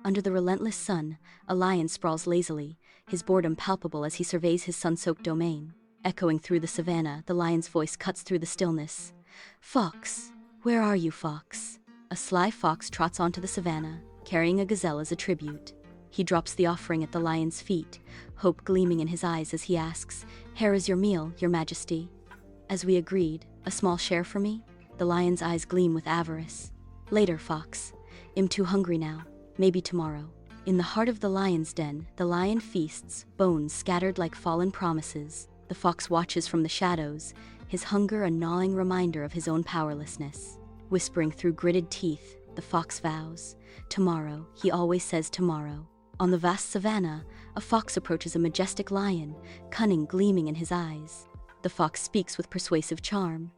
Under the relentless sun, a lion sprawls lazily, his boredom palpable as he surveys his sun-soaked domain. Echoing through the savannah, the lion's voice cuts through the stillness. "Fox, where are you, Fox?" A sly fox trots onto the savannah, carrying a gazelle as a tribute. He drops the offering at the lion's feet, hope gleaming in his eyes as he asks, "Here is your meal, your majesty." As we agreed, "A small share for me?" The lion's eyes gleam with avarice. "Later, Fox. I'm too hungry now. Maybe tomorrow." In the heart of the lion's den, the lion feasts, bones scattered like fallen promises. The fox watches from the shadows, his hunger a gnawing reminder of his own powerlessness. Whispering through gritted teeth, the fox vows, "Tomorrow," he always says tomorrow. On the vast savannah, a fox approaches a majestic lion, cunning gleaming in his eyes. The fox speaks with persuasive charm.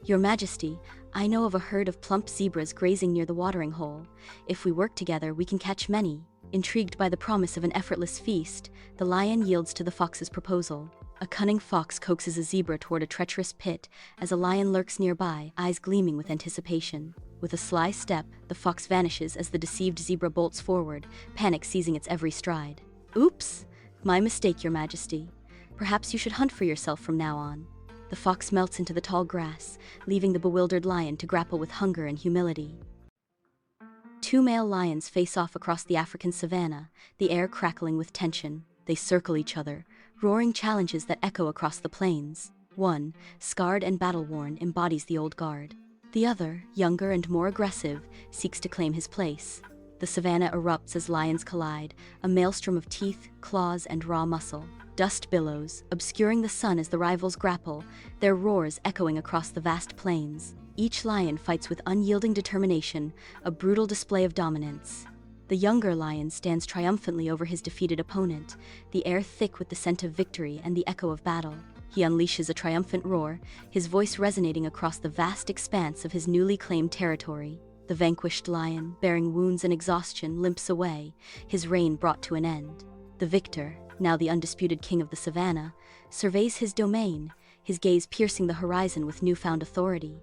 "Your Majesty, I know of a herd of plump zebras grazing near the watering hole. If we work together, we can catch many." Intrigued by the promise of an effortless feast, the lion yields to the fox's proposal. A cunning fox coaxes a zebra toward a treacherous pit as a lion lurks nearby, eyes gleaming with anticipation. With a sly step, the fox vanishes as the deceived zebra bolts forward, panic seizing its every stride. "Oops! My mistake, Your Majesty. Perhaps you should hunt for yourself from now on." The fox melts into the tall grass, leaving the bewildered lion to grapple with hunger and humility. Two male lions face off across the African savannah, the air crackling with tension. They circle each other, roaring challenges that echo across the plains. One, scarred and battle-worn, embodies the old guard. The other, younger and more aggressive, seeks to claim his place. The savannah erupts as lions collide, a maelstrom of teeth, claws, and raw muscle. Dust billows, obscuring the sun as the rivals grapple, their roars echoing across the vast plains. Each lion fights with unyielding determination, a brutal display of dominance. The younger lion stands triumphantly over his defeated opponent, the air thick with the scent of victory and the echo of battle. He unleashes a triumphant roar, his voice resonating across the vast expanse of his newly claimed territory. The vanquished lion, bearing wounds and exhaustion, limps away, his reign brought to an end. The victor, now the undisputed king of the savannah, surveys his domain, his gaze piercing the horizon with newfound authority.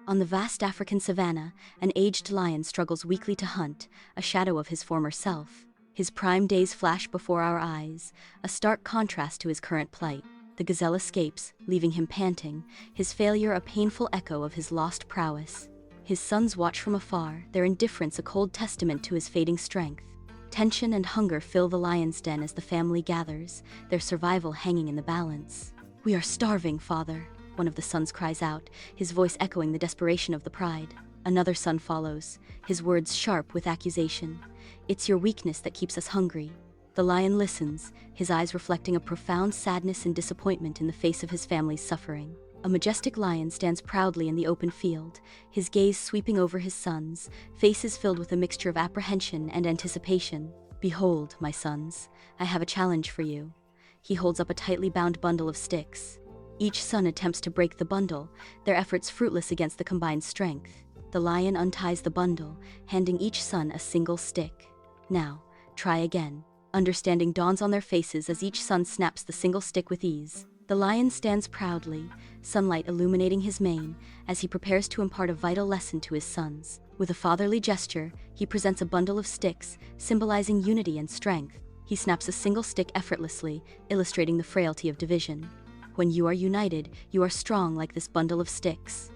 On the vast African savannah, an aged lion struggles weakly to hunt, a shadow of his former self. His prime days flash before our eyes, a stark contrast to his current plight. The gazelle escapes, leaving him panting, his failure a painful echo of his lost prowess. His sons watch from afar, their indifference a cold testament to his fading strength. Tension and hunger fill the lion's den as the family gathers, their survival hanging in the balance. "We are starving, father," one of the sons cries out, his voice echoing the desperation of the pride. Another son follows, his words sharp with accusation. "It's your weakness that keeps us hungry." The lion listens, his eyes reflecting a profound sadness and disappointment in the face of his family's suffering. A majestic lion stands proudly in the open field, his gaze sweeping over his sons, faces filled with a mixture of apprehension and anticipation. "Behold, my sons, I have a challenge for you." He holds up a tightly bound bundle of sticks. Each son attempts to break the bundle, their efforts fruitless against the combined strength. The lion unties the bundle, handing each son a single stick. "Now, try again." Understanding dawns on their faces as each son snaps the single stick with ease. The lion stands proudly, sunlight illuminating his mane, as he prepares to impart a vital lesson to his sons. With a fatherly gesture, he presents a bundle of sticks, symbolizing unity and strength. He snaps a single stick effortlessly, illustrating the frailty of division. When you are united, you are strong like this bundle of sticks.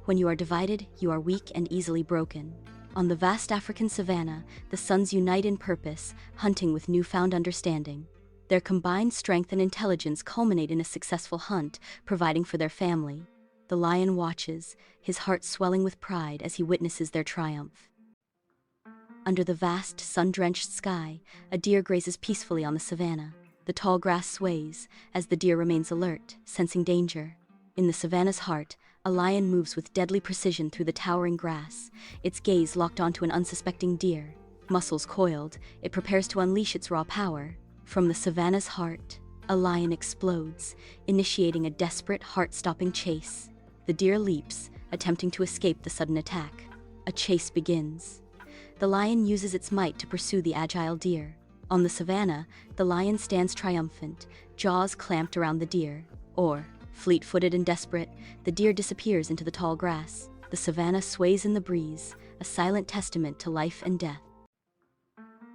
When you are divided, you are weak and easily broken. On the vast African savannah, the sons unite in purpose, hunting with newfound understanding. Their combined strength and intelligence culminate in a successful hunt, providing for their family. The lion watches, his heart swelling with pride as he witnesses their triumph. Under the vast, sun-drenched sky, a deer grazes peacefully on the savannah. The tall grass sways, as the deer remains alert, sensing danger. In the savannah's heart, a lion moves with deadly precision through the towering grass, its gaze locked onto an unsuspecting deer. Muscles coiled, it prepares to unleash its raw power. From the savannah's heart, a lion explodes, initiating a desperate, heart-stopping chase. The deer leaps, attempting to escape the sudden attack. A chase begins. The lion uses its might to pursue the agile deer. On the savannah, the lion stands triumphant, jaws clamped around the deer. Or, fleet-footed and desperate, the deer disappears into the tall grass. The savannah sways in the breeze, a silent testament to life and death.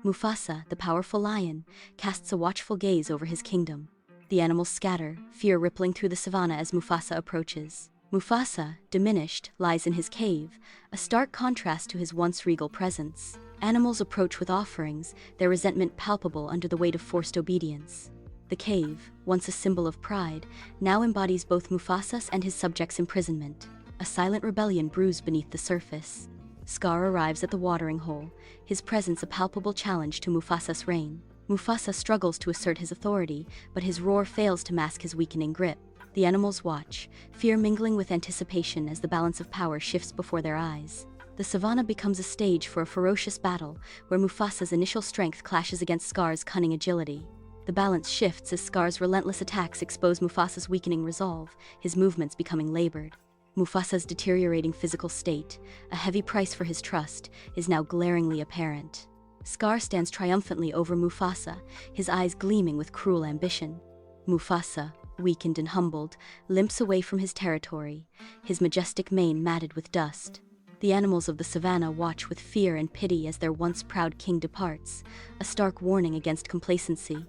Mufasa, the powerful lion, casts a watchful gaze over his kingdom. The animals scatter, fear rippling through the savannah as Mufasa approaches. Mufasa, diminished, lies in his cave, a stark contrast to his once regal presence. Animals approach with offerings, their resentment palpable under the weight of forced obedience. The cave, once a symbol of pride, now embodies both Mufasa's and his subjects' imprisonment. A silent rebellion brews beneath the surface. Scar arrives at the watering hole, his presence a palpable challenge to Mufasa's reign. Mufasa struggles to assert his authority, but his roar fails to mask his weakening grip. The animals watch, fear mingling with anticipation as the balance of power shifts before their eyes. The savannah becomes a stage for a ferocious battle, where Mufasa's initial strength clashes against Scar's cunning agility. The balance shifts as Scar's relentless attacks expose Mufasa's weakening resolve, his movements becoming labored. Mufasa's deteriorating physical state, a heavy price for his trust, is now glaringly apparent. Scar stands triumphantly over Mufasa, his eyes gleaming with cruel ambition. Mufasa, weakened and humbled, limps away from his territory, his majestic mane matted with dust. The animals of the savannah watch with fear and pity as their once proud king departs, a stark warning against complacency.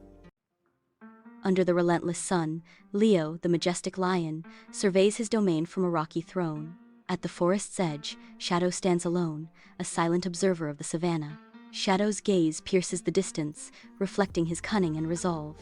Under the relentless sun, Leo, the majestic lion, surveys his domain from a rocky throne. At the forest's edge, Shadow stands alone, a silent observer of the savannah. Shadow's gaze pierces the distance, reflecting his cunning and resolve.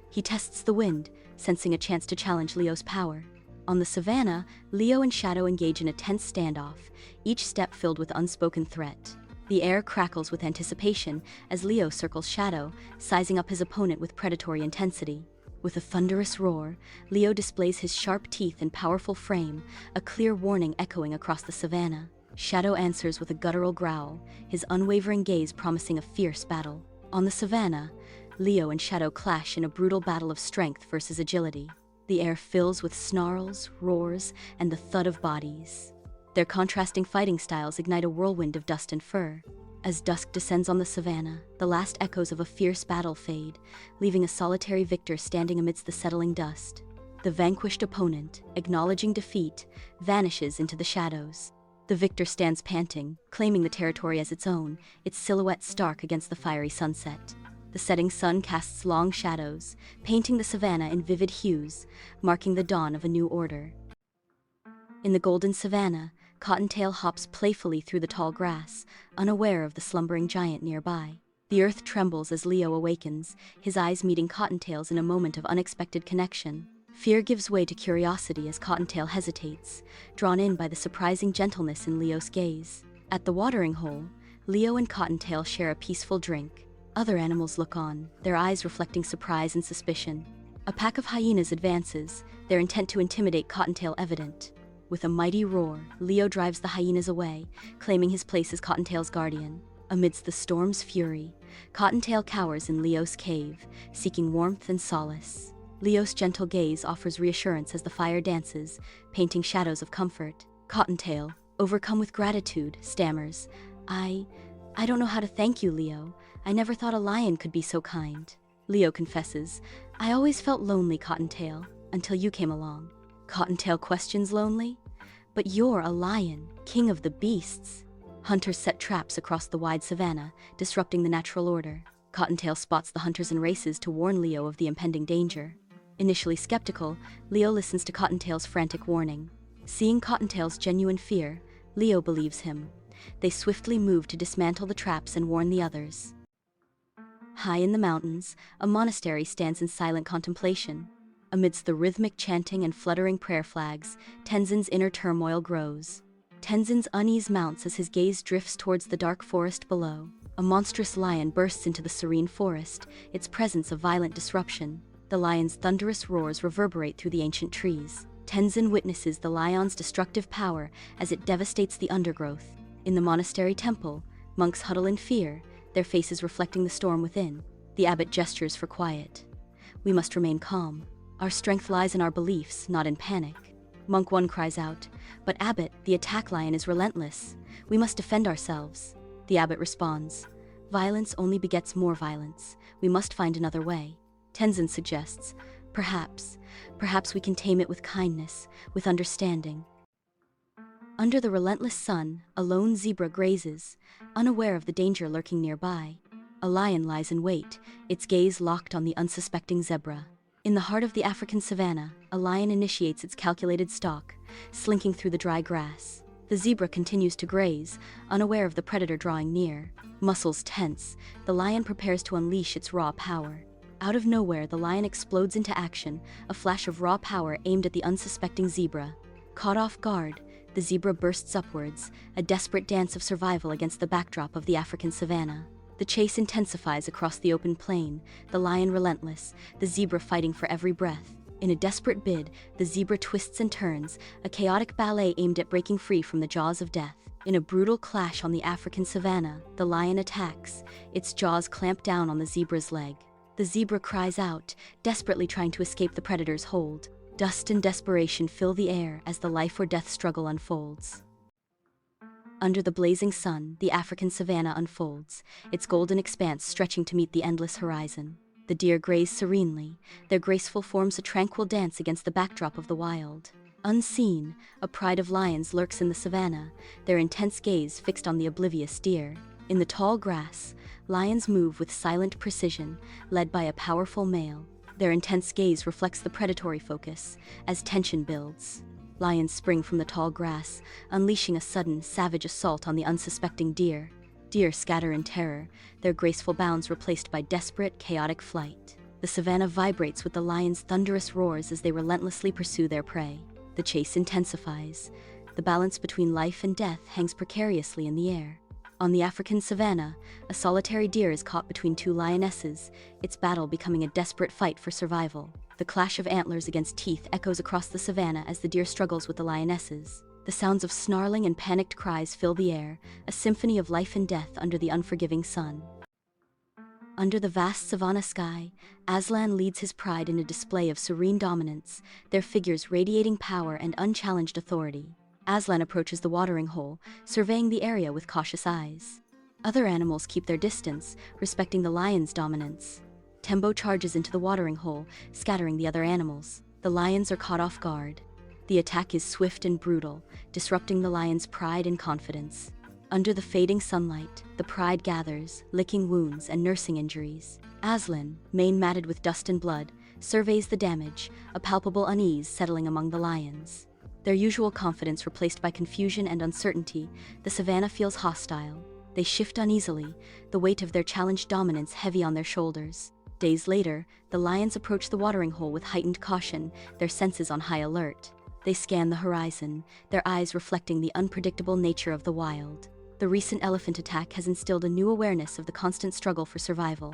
He tests the wind, sensing a chance to challenge Leo's power. On the savannah, Leo and Shadow engage in a tense standoff, each step filled with unspoken threat. The air crackles with anticipation as Leo circles Shadow, sizing up his opponent with predatory intensity. With a thunderous roar, Leo displays his sharp teeth and powerful frame, a clear warning echoing across the savannah. Shadow answers with a guttural growl, his unwavering gaze promising a fierce battle. On the savannah, Leo and Shadow clash in a brutal battle of strength versus agility. The air fills with snarls, roars, and the thud of bodies. Their contrasting fighting styles ignite a whirlwind of dust and fur. As dusk descends on the savannah, the last echoes of a fierce battle fade, leaving a solitary victor standing amidst the settling dust. The vanquished opponent, acknowledging defeat, vanishes into the shadows. The victor stands panting, claiming the territory as its own, its silhouette stark against the fiery sunset. The setting sun casts long shadows, painting the savannah in vivid hues, marking the dawn of a new order. In the golden savannah, Cottontail hops playfully through the tall grass, unaware of the slumbering giant nearby. The earth trembles as Leo awakens, his eyes meeting Cottontail's in a moment of unexpected connection. Fear gives way to curiosity as Cottontail hesitates, drawn in by the surprising gentleness in Leo's gaze. At the watering hole, Leo and Cottontail share a peaceful drink. Other animals look on, their eyes reflecting surprise and suspicion. A pack of hyenas advances, their intent to intimidate Cottontail evident. With a mighty roar, Leo drives the hyenas away, claiming his place as Cottontail's guardian. Amidst the storm's fury, Cottontail cowers in Leo's cave, seeking warmth and solace. Leo's gentle gaze offers reassurance as the fire dances, painting shadows of comfort. Cottontail, overcome with gratitude, stammers, I don't know how to thank you, Leo. I never thought a lion could be so kind. Leo confesses, I always felt lonely, Cottontail, until you came along. Cottontail questions lonely? But you're a lion, king of the beasts. Hunters set traps across the wide savannah, disrupting the natural order. Cottontail spots the hunters and races to warn Leo of the impending danger. Initially skeptical, Leo listens to Cottontail's frantic warning. Seeing Cottontail's genuine fear, Leo believes him. They swiftly move to dismantle the traps and warn the others. High in the mountains, a monastery stands in silent contemplation. Amidst the rhythmic chanting and fluttering prayer flags, Tenzin's inner turmoil grows. Tenzin's unease mounts as his gaze drifts towards the dark forest below. A monstrous lion bursts into the serene forest, its presence a violent disruption. The lion's thunderous roars reverberate through the ancient trees. Tenzin witnesses the lion's destructive power as it devastates the undergrowth. In the monastery temple, monks huddle in fear, their faces reflecting the storm within. The abbot gestures for quiet. We must remain calm. Our strength lies in our beliefs, not in panic. Monk 1 cries out, but Abbot, the attack lion is relentless. We must defend ourselves. The abbot responds, violence only begets more violence. We must find another way. Tenzin suggests, perhaps we can tame it with kindness, with understanding. Under the relentless sun, a lone zebra grazes, unaware of the danger lurking nearby. A lion lies in wait, its gaze locked on the unsuspecting zebra. In the heart of the African savannah, a lion initiates its calculated stalk, slinking through the dry grass. The zebra continues to graze, unaware of the predator drawing near. Muscles tense, the lion prepares to unleash its raw power. Out of nowhere, the lion explodes into action, a flash of raw power aimed at the unsuspecting zebra. Caught off guard, the zebra bursts upwards, a desperate dance of survival against the backdrop of the African savannah. The chase intensifies across the open plain, the lion relentless, the zebra fighting for every breath. In a desperate bid, the zebra twists and turns, a chaotic ballet aimed at breaking free from the jaws of death. In a brutal clash on the African savannah, the lion attacks, its jaws clamp down on the zebra's leg. The zebra cries out, desperately trying to escape the predator's hold. Dust and desperation fill the air as the life or death struggle unfolds. Under the blazing sun, the African savannah unfolds, its golden expanse stretching to meet the endless horizon. The deer graze serenely, their graceful forms a tranquil dance against the backdrop of the wild. Unseen, a pride of lions lurks in the savannah, their intense gaze fixed on the oblivious deer. In the tall grass, lions move with silent precision, led by a powerful male. Their intense gaze reflects the predatory focus, as tension builds. Lions spring from the tall grass, unleashing a sudden, savage assault on the unsuspecting deer. Deer scatter in terror, their graceful bounds replaced by desperate, chaotic flight. The savannah vibrates with the lions' thunderous roars as they relentlessly pursue their prey. The chase intensifies. The balance between life and death hangs precariously in the air. On the African savannah, a solitary deer is caught between two lionesses, its battle becoming a desperate fight for survival. The clash of antlers against teeth echoes across the savannah as the deer struggles with the lionesses. The sounds of snarling and panicked cries fill the air, a symphony of life and death under the unforgiving sun. Under the vast savannah sky, Aslan leads his pride in a display of serene dominance, their figures radiating power and unchallenged authority. Aslan approaches the watering hole, surveying the area with cautious eyes. Other animals keep their distance, respecting the lion's dominance. Tembo charges into the watering hole, scattering the other animals. The lions are caught off guard. The attack is swift and brutal, disrupting the lion's pride and confidence. Under the fading sunlight, the pride gathers, licking wounds and nursing injuries. Aslan, mane matted with dust and blood, surveys the damage, a palpable unease settling among the lions. Their usual confidence replaced by confusion and uncertainty, the savannah feels hostile. They shift uneasily, the weight of their challenged dominance heavy on their shoulders. Days later, the lions approach the watering hole with heightened caution, their senses on high alert. They scan the horizon, their eyes reflecting the unpredictable nature of the wild. The recent elephant attack has instilled a new awareness of the constant struggle for survival.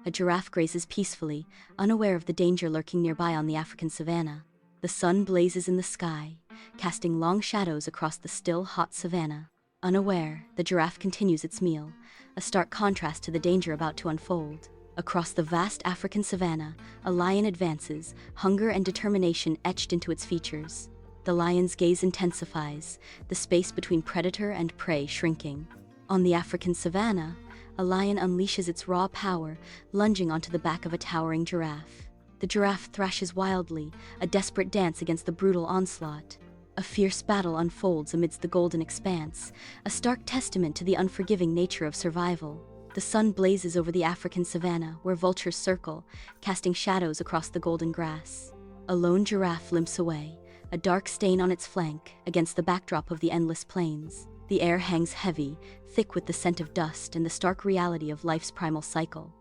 A giraffe grazes peacefully, unaware of the danger lurking nearby on the African savannah. The sun blazes in the sky, casting long shadows across the still, hot savannah. Unaware, the giraffe continues its meal, a stark contrast to the danger about to unfold. Across the vast African savannah, a lion advances, hunger and determination etched into its features. The lion's gaze intensifies, the space between predator and prey shrinking. On the African savannah, a lion unleashes its raw power, lunging onto the back of a towering giraffe. The giraffe thrashes wildly, a desperate dance against the brutal onslaught. A fierce battle unfolds amidst the golden expanse, a stark testament to the unforgiving nature of survival. The sun blazes over the African savannah, where vultures circle, casting shadows across the golden grass. A lone giraffe limps away, a dark stain on its flank, against the backdrop of the endless plains. The air hangs heavy, thick with the scent of dust and the stark reality of life's primal cycle.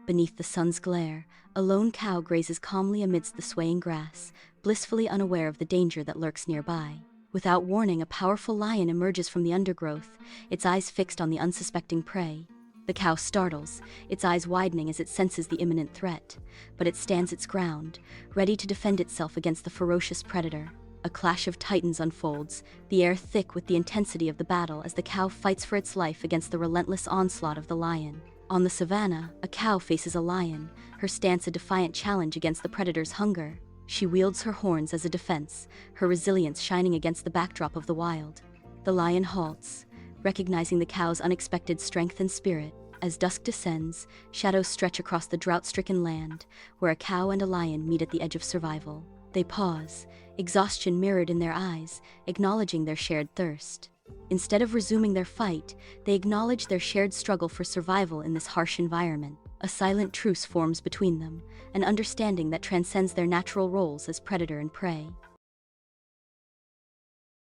Beneath the sun's glare, a lone cow grazes calmly amidst the swaying grass, blissfully unaware of the danger that lurks nearby. Without warning, a powerful lion emerges from the undergrowth, its eyes fixed on the unsuspecting prey. The cow startles, its eyes widening as it senses the imminent threat, but it stands its ground, ready to defend itself against the ferocious predator. A clash of titans unfolds, the air thick with the intensity of the battle as the cow fights for its life against the relentless onslaught of the lion. On the savannah, a cow faces a lion, her stance a defiant challenge against the predator's hunger. She wields her horns as a defense, her resilience shining against the backdrop of the wild. The lion halts, recognizing the cow's unexpected strength and spirit. As dusk descends, shadows stretch across the drought-stricken land, where a cow and a lion meet at the edge of survival. They pause, exhaustion mirrored in their eyes, acknowledging their shared thirst. Instead of resuming their fight, they acknowledge their shared struggle for survival in this harsh environment. A silent truce forms between them, an understanding that transcends their natural roles as predator and prey.